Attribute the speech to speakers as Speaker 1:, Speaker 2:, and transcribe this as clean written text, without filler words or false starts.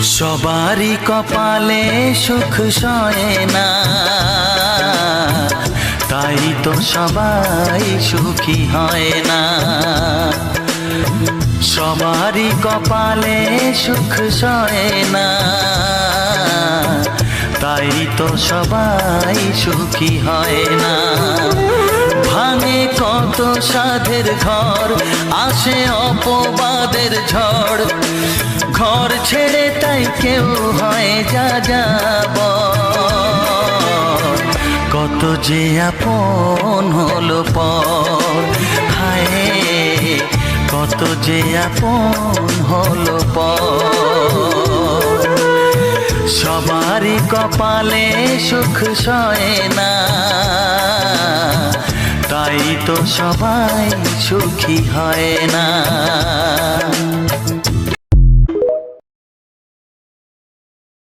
Speaker 1: সবারই কপালে সুখ সয় না, তাই তো সবাই সুখী হয় না। সবারই কপালে সুখ সয় না, তাই তো সবাই সুখী হয় না। ভাঙে কত সাধের ঘর, আসে অপবাদের ঝড়, ঘর ছেড়ে তাই কেউ হয় যাযাবর। কত যে আপন হলো পর, হায় কত যে আপন হলো পর। সবারই কপালে সুখ সয় না, তাই তো সবাই সুখী হয় না।